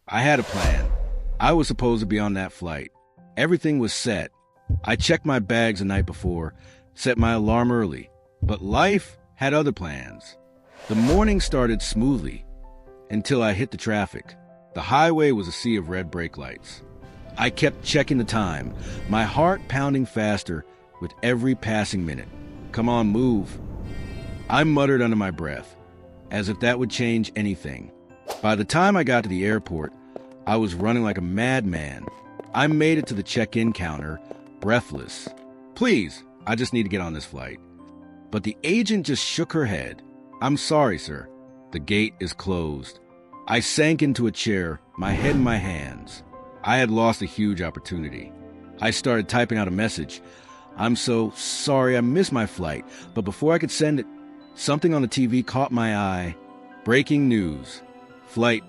I had a plan. I was supposed to be on that flight. Everything was set. I checked my bags the night before, set my alarm early. But life had other plans. The morning started smoothly until I hit the traffic. The highway was a sea of red brake lights. I kept checking the time, my heart pounding faster with every passing minute. Come on, move. I muttered under my breath, as if that would change anything. By the time I got to the airport, I was running like a madman. I made it to the check-in counter, breathless. Please, I just need to get on this flight. But the agent just shook her head. I'm sorry, sir. The gate is closed. I sank into a chair, my head in my hands. I had lost a huge opportunity. I started typing out a message. I'm so sorry I missed my flight, but before I could send it, something on the TV caught my eye. Breaking news. Flight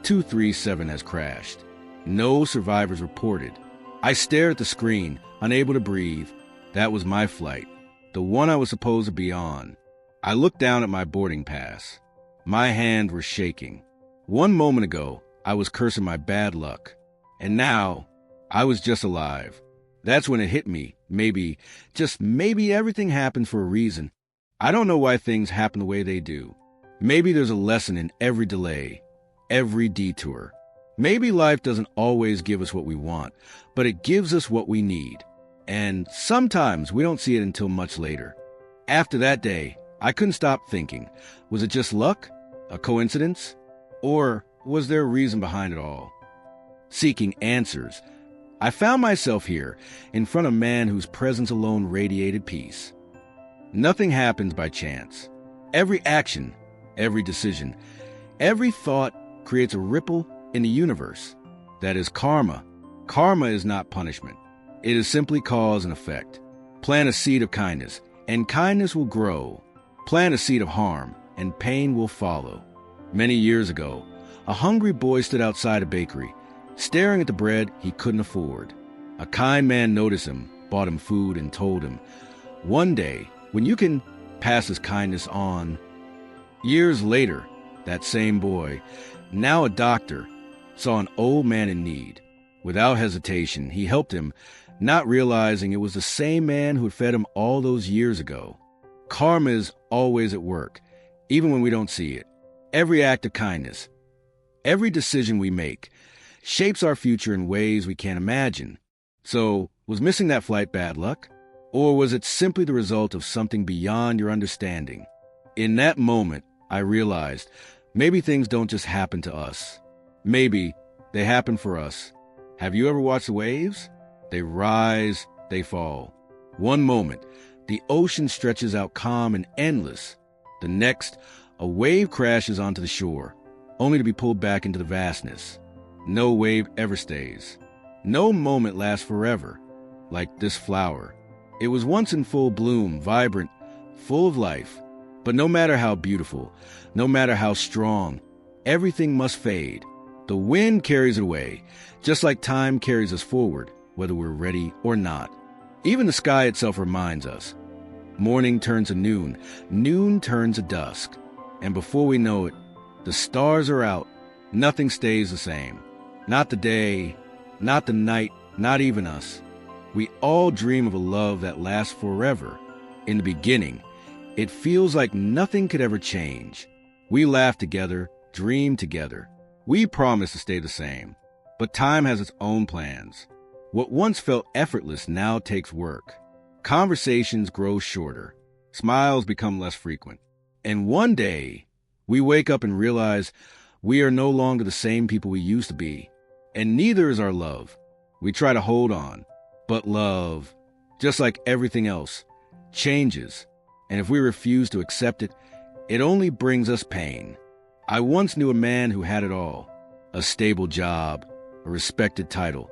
237 has crashed. No survivors reported. I stared at the screen, unable to breathe. That was my flight, the one I was supposed to be on. I looked down at my boarding pass. My hand was shaking. 1 moment ago, I was cursing my bad luck. And now, I was just alive. That's when it hit me. Maybe, just maybe everything happens for a reason. I don't know why things happen the way they do. Maybe there's a lesson in every delay, every detour. Maybe life doesn't always give us what we want, but it gives us what we need. And sometimes we don't see it until much later. After that day, I couldn't stop thinking, was it just luck? A coincidence? Or was there a reason behind it all? Seeking answers, I found myself here, in front of a man whose presence alone radiated peace. Nothing happens by chance. Every action, every decision, every thought creates a ripple in the universe. That is karma. Karma is not punishment. It is simply cause and effect. Plant a seed of kindness, and kindness will grow. Plant a seed of harm, and pain will follow. Many years ago, a hungry boy stood outside a bakery, staring at the bread he couldn't afford. A kind man noticed him, bought him food, and told him, one day, when you can pass his kindness on. Years later, that same boy, now a doctor, saw an old man in need. Without hesitation, he helped him, not realizing it was the same man who had fed him all those years ago. Karma is always at work, even when we don't see it. Every act of kindness, every decision we make, shapes our future in ways we can't imagine. So, was missing that flight bad luck? Or was it simply the result of something beyond your understanding? In that moment, I realized maybe things don't just happen to us. Maybe they happen for us. Have you ever watched the waves? They rise, they fall. One moment, the ocean stretches out calm and endless. The next, a wave crashes onto the shore, only to be pulled back into the vastness. No wave ever stays. No moment lasts forever, like this flower. It was once in full bloom, vibrant, full of life. But no matter how beautiful, no matter how strong, everything must fade. The wind carries it away, just like time carries us forward, whether we're ready or not. Even the sky itself reminds us. Morning turns to noon, noon turns to dusk. And before we know it, the stars are out. Nothing stays the same. Not the day, not the night, not even us. We all dream of a love that lasts forever. In the beginning, it feels like nothing could ever change. We laugh together, dream together. We promise to stay the same. But time has its own plans. What once felt effortless now takes work. Conversations grow shorter. Smiles become less frequent. And one day, we wake up and realize we are no longer the same people we used to be. And neither is our love. We try to hold on. But love, just like everything else, changes. And if we refuse to accept it, it only brings us pain. I once knew a man who had it all. A stable job, a respected title,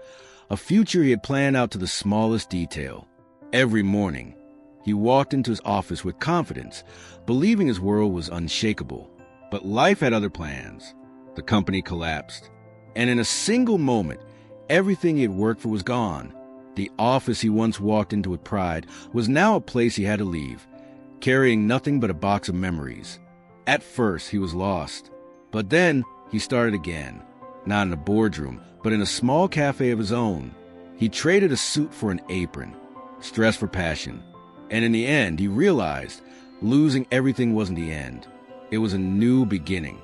a future he had planned out to the smallest detail. Every morning, he walked into his office with confidence, believing his world was unshakable. But life had other plans. The company collapsed. And in a single moment, everything he had worked for was gone. The office he once walked into with pride was now a place he had to leave, carrying nothing but a box of memories. At first, he was lost. But then, he started again. not in a boardroom, but in a small cafe of his own. He traded a suit for an apron, stress for passion. And in the end, he realized losing everything wasn't the end. It was a new beginning.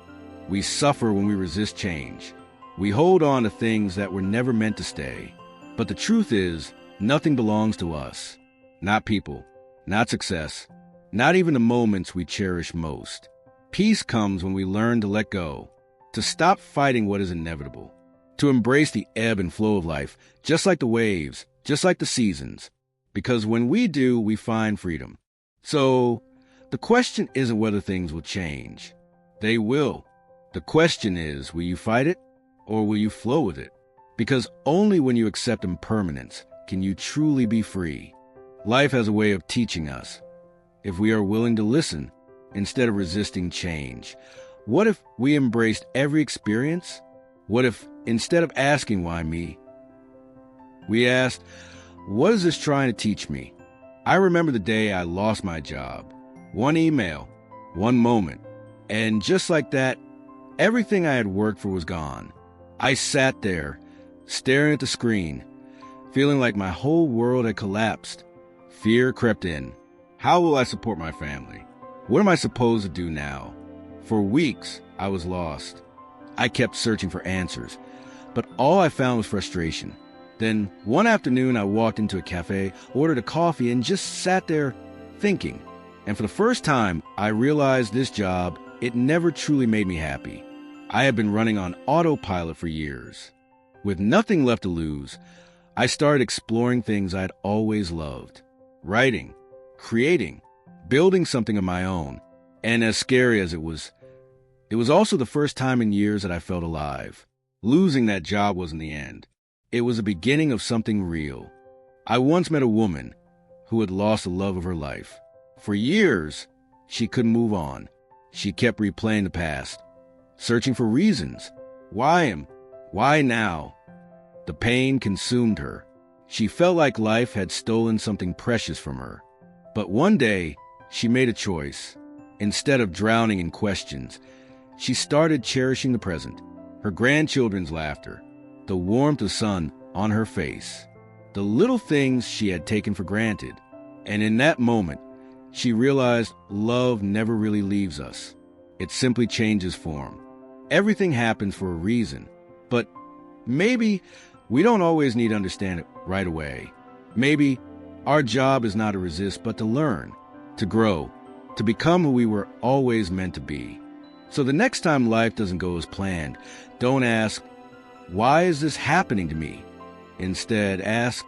We suffer when we resist change. We hold on to things that were never meant to stay. But the truth is, nothing belongs to us. Not people, not success, not even the moments we cherish most. Peace comes when we learn to let go, to stop fighting what is inevitable, to embrace the ebb and flow of life, just like the waves, just like the seasons. Because when we do, we find freedom. So, the question isn't whether things will change. They will. The question is, will you fight it, or will you flow with it? Because only when you accept impermanence can you truly be free. Life has a way of teaching us, if we are willing to listen instead of resisting change. What if we embraced every experience? What if, instead of asking why me, we asked, what is this trying to teach me? I remember the day I lost my job. One email, one moment, and just like that, everything I had worked for was gone. I sat there, staring at the screen, feeling like my whole world had collapsed. Fear crept in. How will I support my family? What am I supposed to do now? For weeks, I was lost. I kept searching for answers, but all I found was frustration. Then, one afternoon, I walked into a cafe, ordered a coffee, and just sat there thinking. And for the first time, I realized this job, it never truly made me happy. I had been running on autopilot for years. With nothing left to lose, I started exploring things I'd always loved. Writing, creating, building something of my own. And as scary as it was also the first time in years that I felt alive. Losing that job wasn't the end. It was the beginning of something real. I once met a woman who had lost the love of her life. For years, she couldn't move on. She kept replaying the past, searching for reasons. Why him? Why now? The pain consumed her. She felt like life had stolen something precious from her. But one day, she made a choice. Instead of drowning in questions, she started cherishing the present, her grandchildren's laughter, the warmth of sun on her face, the little things she had taken for granted. And in that moment, she realized love never really leaves us. It simply changes form. Everything happens for a reason, but maybe we don't always need to understand it right away. Maybe our job is not to resist, but to learn, to grow, to become who we were always meant to be. So the next time life doesn't go as planned, don't ask, why is this happening to me? Instead, ask,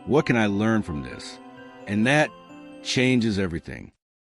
what can I learn from this? And that changes everything.